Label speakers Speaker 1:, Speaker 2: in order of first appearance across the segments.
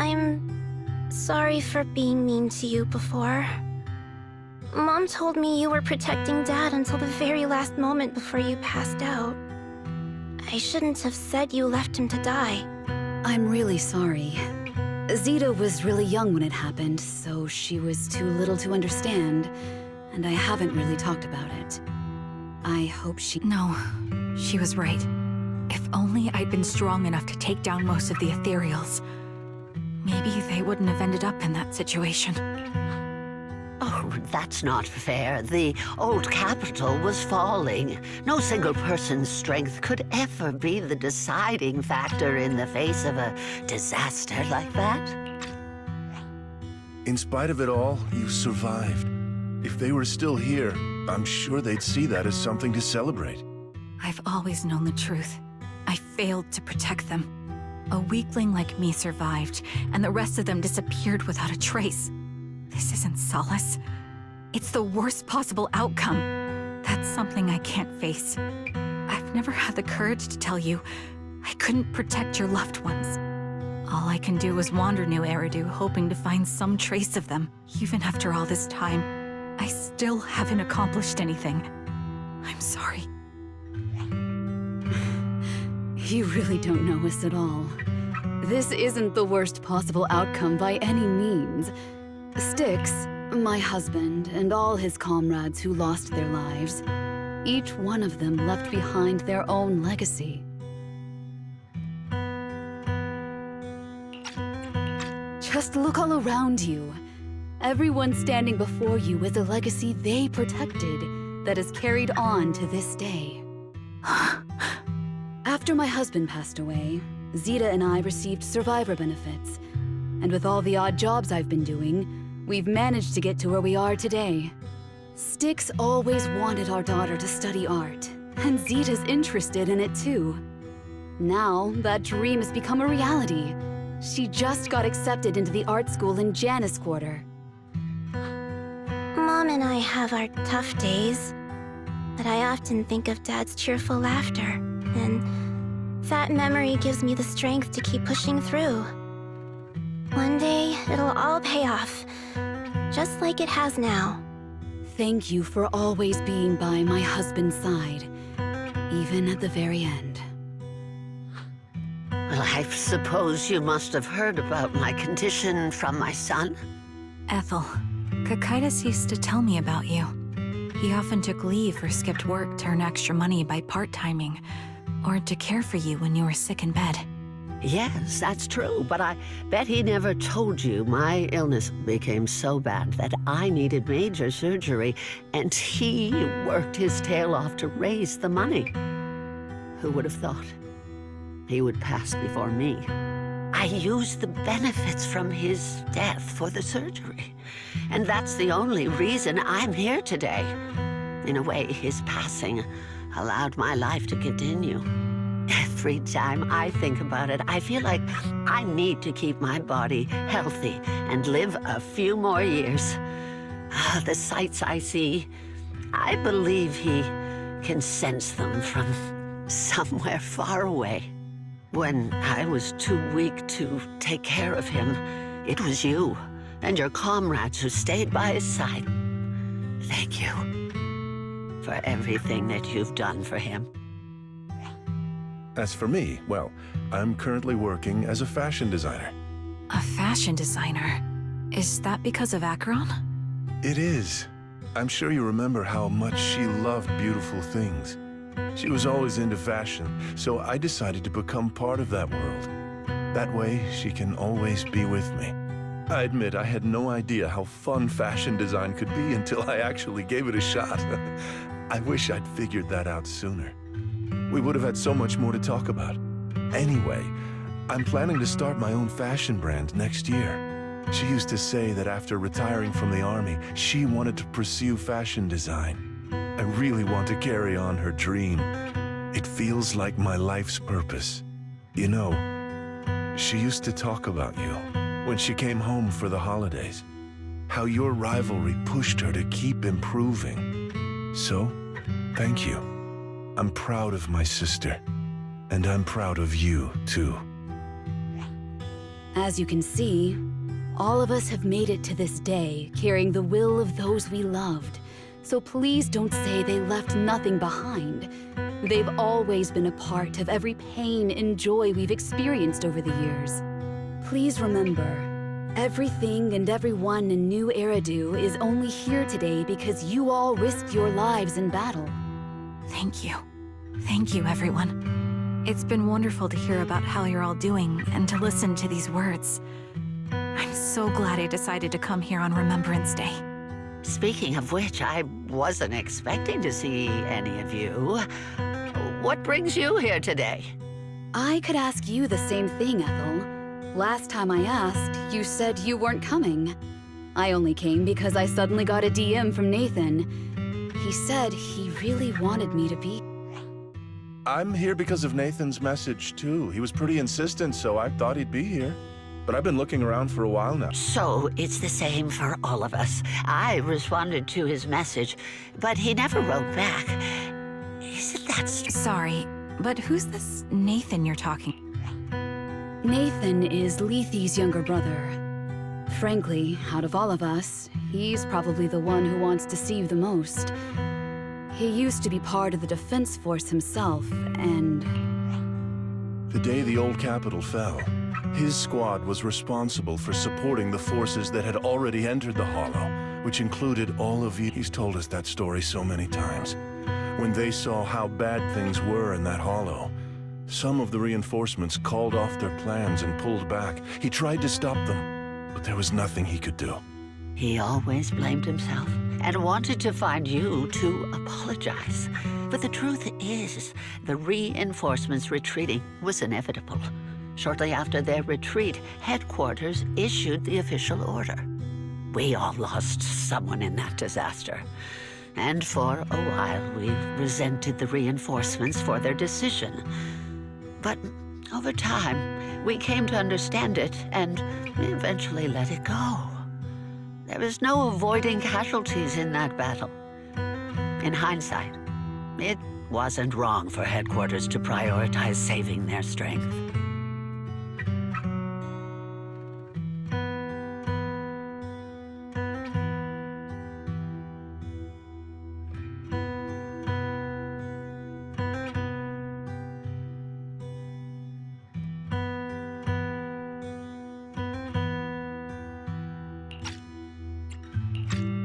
Speaker 1: I'm sorry for being mean to you before. Mom told me you were protecting Dad until the very last moment before you passed out. I shouldn't have said you left him to die.
Speaker 2: I'm really sorry. Zeta was really young when it happened, so she was too little to understand, and I haven't really talked about it. I hope she...
Speaker 3: No, she was right. If only I'd been strong enough to take down most of the ethereals, maybe they wouldn't have ended up in that situation.
Speaker 4: Oh, that's not fair. The old capital was falling. No single person's strength could ever be the deciding factor in the face of a disaster like that.
Speaker 5: In spite of it all, you survived. If they were still here, I'm sure they'd see that as something to celebrate.
Speaker 3: I've always known the truth. I failed to protect them. A weakling like me survived, and the rest of them disappeared without a trace. This isn't solace. It's the worst possible outcome. That's something I can't face. I've never had the courage to tell you I couldn't protect your loved ones. All I can do is wander New Eridu, hoping to find some trace of them. Even after all this time, I still haven't accomplished anything. I'm sorry.
Speaker 2: You really don't know us at all. This isn't the worst possible outcome by any means. Styx, my husband, and all his comrades who lost their lives, each one of them left behind their own legacy. Just look all around you. Everyone standing before you is a legacy they protected that is carried on to this day. After my husband passed away, Zeta and I received survivor benefits. And with all the odd jobs I've been doing, we've managed to get to where we are today. Styx always wanted our daughter to study art, and Zeta's interested in it too. Now, that dream has become a reality. She just got accepted into the art school in Janus Quarter.
Speaker 1: Mom and I have our tough days, but I often think of Dad's cheerful laughter, and that memory gives me the strength to keep pushing through. One day, it'll all pay off, just like it has now.
Speaker 2: Thank you for always being by my husband's side, even at the very end.
Speaker 4: Well, I suppose you must have heard about my condition from my son.
Speaker 3: Ethel, Kakaitis used to tell me about you. He often took leave or skipped work to earn extra money by part-timing, or to care for you when you were sick in bed.
Speaker 4: Yes, that's true, but I bet he never told you my illness became so bad that I needed major surgery, and he worked his tail off to raise the money. Who would have thought he would pass before me? I used the benefits from his death for the surgery, and that's the only reason I'm here today. In a way, his passing allowed my life to continue. Every time I think about it, I feel like I need to keep my body healthy and live a few more years. The sights I see, I believe he can sense them from somewhere far away. When I was too weak to take care of him, it was you and your comrades who stayed by his side. Thank you for everything that you've done for him.
Speaker 5: As for me, well, I'm currently working as a fashion designer.
Speaker 3: A fashion designer? Is that because of Acheron?
Speaker 5: It is. I'm sure you remember how much she loved beautiful things. She was always into fashion, so I decided to become part of that world. That way, she can always be with me. I admit I had no idea how fun fashion design could be until I actually gave it a shot. I wish I'd figured that out sooner. We would have had so much more to talk about. Anyway, I'm planning to start my own fashion brand next year. She used to say that after retiring from the army, she wanted to pursue fashion design. I really want to carry on her dream. It feels like my life's purpose. You know, she used to talk about you when she came home for the holidays. How your rivalry pushed her to keep improving. So, thank you. I'm proud of my sister, and I'm proud of you, too.
Speaker 2: As you can see, all of us have made it to this day, carrying the will of those we loved. So please don't say they left nothing behind. They've always been a part of every pain and joy we've experienced over the years. Please remember, everything and everyone in New Eridu is only here today because you all risked your lives in battle.
Speaker 3: Thank you. Thank you, everyone. It's been wonderful to hear about how you're all doing and to listen to these words. I'm so glad I decided to come here on Remembrance Day.
Speaker 4: Speaking of which, I wasn't expecting to see any of you. What brings you here today?
Speaker 2: I could ask you the same thing, Ethel. Last time I asked, you said you weren't coming. I only came because I suddenly got a DM from Nathan. He said he really wanted me to be.
Speaker 5: I'm here because of Nathan's message, too. He was pretty insistent, so I thought he'd be here. But I've been looking around for a while now.
Speaker 4: So it's the same for all of us. I responded to his message, but he never wrote back. Isn't that
Speaker 3: Sorry, but who's this Nathan you're talking?
Speaker 2: Nathan is Lethe's younger brother. Frankly, out of all of us, he's probably the one who wants to see you the most. He used to be part of the Defense Force himself, and...
Speaker 5: The day the old capital fell, his squad was responsible for supporting the forces that had already entered the Hollow, which included all of you. He's told us that story so many times. When they saw how bad things were in that Hollow, some of the reinforcements called off their plans and pulled back. He tried to stop them, but there was nothing he could do.
Speaker 4: He always blamed himself and wanted to find you to apologize. But the truth is, the reinforcements retreating was inevitable. Shortly after their retreat, headquarters issued the official order. We all lost someone in that disaster. And for a while, we resented the reinforcements for their decision. But over time, we came to understand it, and we eventually let it go. There was no avoiding casualties in that battle. In hindsight, it wasn't wrong for headquarters to prioritize saving their strength.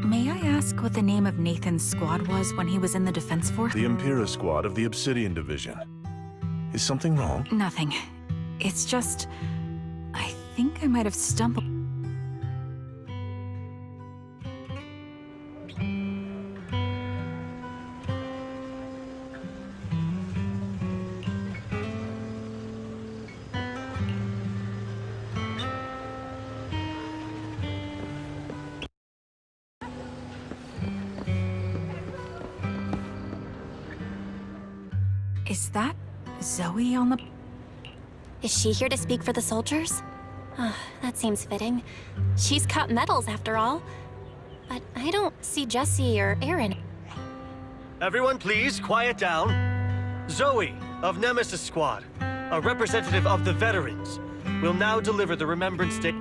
Speaker 3: May I ask what the name of Nathan's squad was when he was in the Defense Force?
Speaker 5: The Impera squad of the Obsidian Division. Is something wrong?
Speaker 3: Nothing. It's just... I think I might have stumbled... Is that Zoe on the...
Speaker 1: Is she here to speak for the soldiers? That seems fitting. She's cut medals, after all. But I don't see Jesse or Aaron.
Speaker 6: Everyone please, quiet down. Zoe, of Nemesis Squad, a representative of the veterans, will now deliver the Remembrance Day.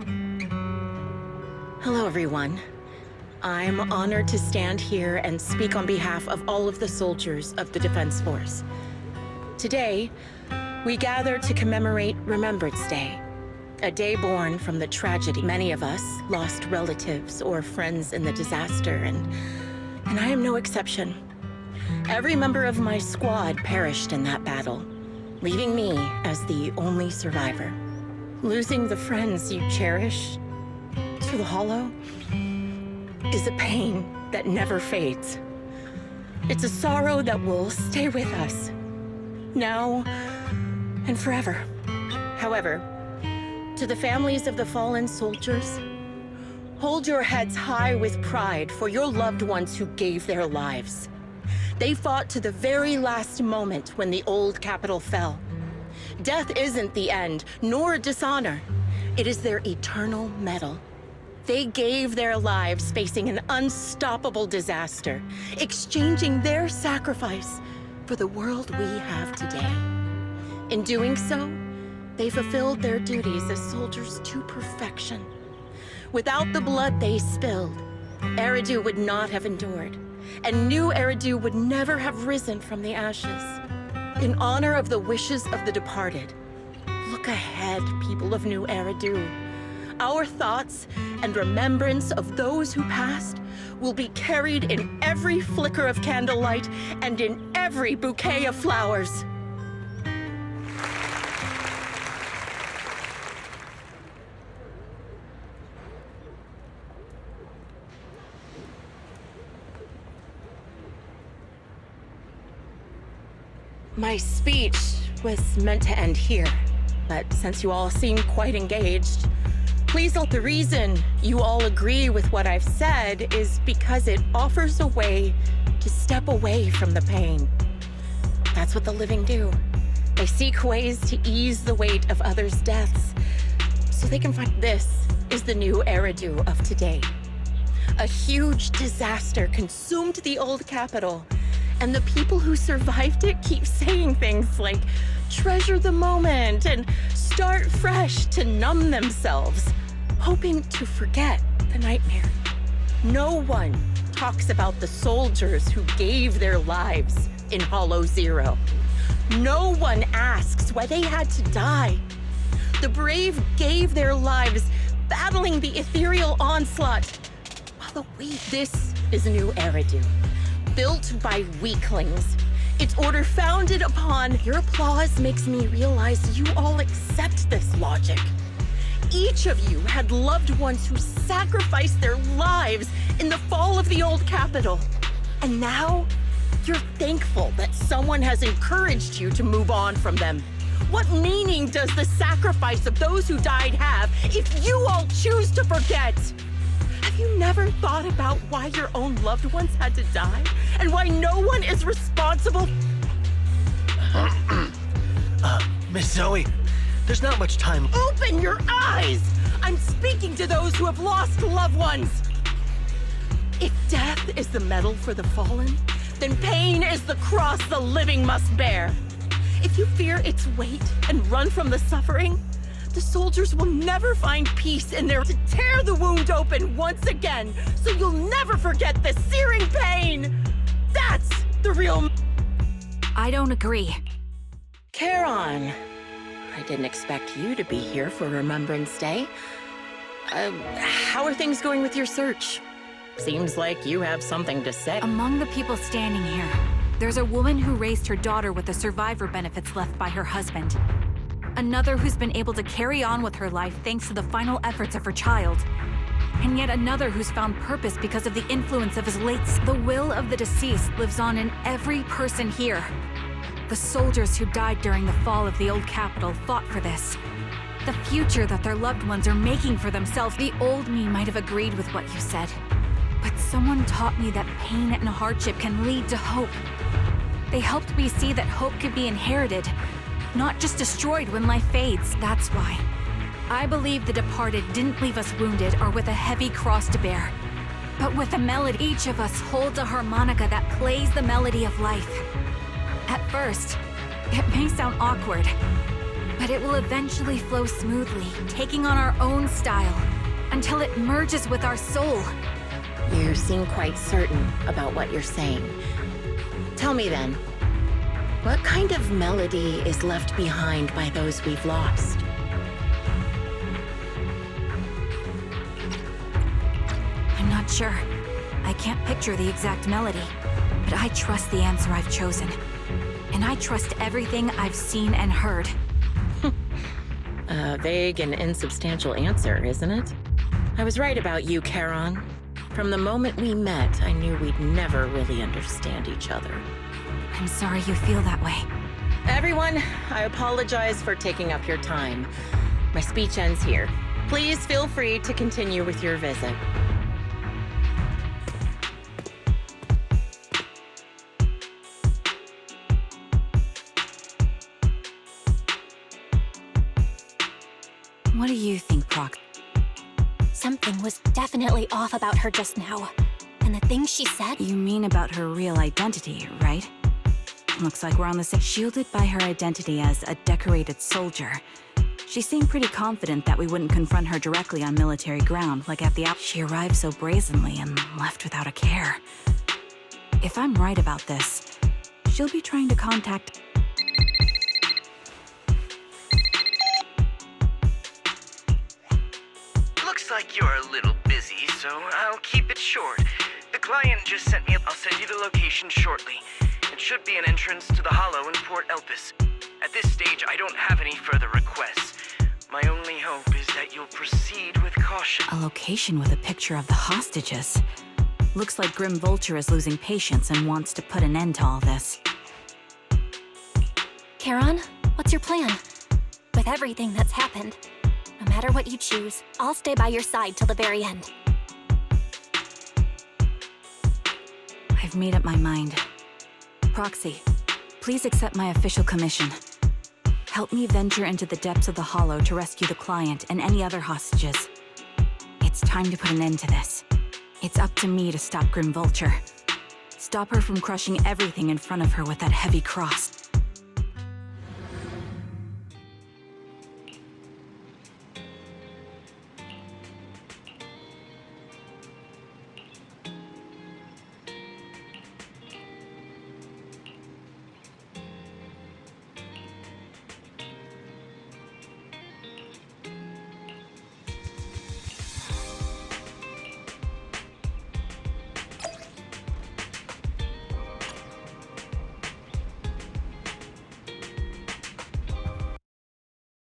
Speaker 7: Hello, everyone. I'm honored to stand here and speak on behalf of all of the soldiers of the Defense Force. Today, we gather to commemorate Remembrance Day, a day born from the tragedy. Many of us lost relatives or friends in the disaster, and I am no exception. Every member of my squad perished in that battle, leaving me as the only survivor. Losing the friends you cherish to the Hollow is a pain that never fades. It's a sorrow that will stay with us, now and forever. However, to the families of the fallen soldiers, hold your heads high with pride for your loved ones who gave their lives. They fought to the very last moment when the old capital fell. Death isn't the end, nor dishonor. It is their eternal medal. They gave their lives facing an unstoppable disaster, exchanging their sacrifice for the world we have today. In doing so, They fulfilled their duties as soldiers to perfection. Without the blood they spilled, Eridu would not have endured, and new Eridu would never have risen from the ashes. In honor of the wishes of the departed, look ahead, people of New Eridu. Our thoughts and remembrance of those who passed will be carried in every flicker of candlelight and in every bouquet of flowers. My speech was meant to end here, but since you all seem quite engaged, please note the reason you all agree with what I've said is because it offers a way to step away from the pain. That's what the living do. They seek ways to ease the weight of others' deaths, so they can find this is the new Eridu of today. A huge disaster consumed the old capital, and the people who survived it keep saying things like, treasure the moment and start fresh to numb themselves, hoping to forget the nightmare. No one talks about the soldiers who gave their lives in Hollow Zero. No one asks why they had to die. The brave gave their lives battling the ethereal onslaught, while the weak. This is New Eridu. Built by weaklings. Its order founded upon your applause makes me realize you all accept this logic. Each of you had loved ones who sacrificed their lives in the fall of the old capital. And now, you're thankful that someone has encouraged you to move on from them. What meaning does the sacrifice of those who died have if you all choose to forget? Have you never thought about why your own loved ones had to die? And why no one is responsible?
Speaker 6: Miss Zoe, there's not much time.
Speaker 7: Open your eyes! I'm speaking to those who have lost loved ones! If death is the medal for the fallen, then pain is the cross the living must bear. If you fear its weight and run from the suffering, the soldiers will never find peace in there to tear the wound open once again, so you'll never forget the searing pain! That's the real...
Speaker 3: I don't agree.
Speaker 7: Charron, I didn't expect you to be here for Remembrance Day. How are things going with your search? Seems like you have something to say.
Speaker 3: Among the people standing here, there's a woman who raised her daughter with the survivor benefits left by her husband. Another who's been able to carry on with her life thanks to the final efforts of her child. And yet another who's found purpose because of the influence of his late... The will of the deceased lives on in every person here. The soldiers who died during the fall of the old capital fought for this. The future that their loved ones are making for themselves. The old me might have agreed with what you said, but someone taught me that pain and hardship can lead to hope. They helped me see that hope could be inherited, not just destroyed when life fades. That's why I believe the departed didn't leave us wounded or with a heavy cross to bear, but with a melody. Each of us holds a harmonica that plays the melody of life. At first, it may sound awkward, but it will eventually flow smoothly, taking on our own style, until it merges with our soul.
Speaker 7: You seem quite certain about what you're saying. Tell me then, what kind of melody is left behind by those we've lost?
Speaker 3: I'm not sure. I can't picture the exact melody, but I trust the answer I've chosen. And I trust everything I've seen and heard.
Speaker 7: A vague and insubstantial answer, isn't it? I was right about you, Charron. From the moment we met, I knew we'd never really understand each other.
Speaker 3: I'm sorry you feel that way.
Speaker 7: Everyone, I apologize for taking up your time. My speech ends here. Please feel free to continue with your visit.
Speaker 3: What do you think, Prox?
Speaker 1: Something was definitely off about her just now. And the things she said...
Speaker 3: You mean about her real identity, right? Looks like we're on the same... Shielded by her identity as a decorated soldier,
Speaker 2: She seemed pretty confident that we wouldn't confront her directly on military ground, like at the She arrived so brazenly and left without a care. If I'm right about this, she'll be trying to contact...
Speaker 8: Looks like you're a little busy, so I'll keep it short. The client just sent me I'll send you the location shortly. It should be an entrance to the Hollow in Port Elpis. At this stage, I don't have any further requests. My only hope is that you'll proceed with caution.
Speaker 2: A location with a picture of the hostages. Looks like Grim Vulture is losing patience and wants to put an end to all this.
Speaker 1: Charron, what's your plan? With everything that's happened, no matter what you choose, I'll stay by your side till the very end.
Speaker 2: I've made up my mind. Proxy, please accept my official commission. Help me venture into the depths of the Hollow to rescue the client and any other hostages. It's time to put an end to this. It's up to me to stop Grim Vulture. Stop her from crushing everything in front of her with that heavy cross.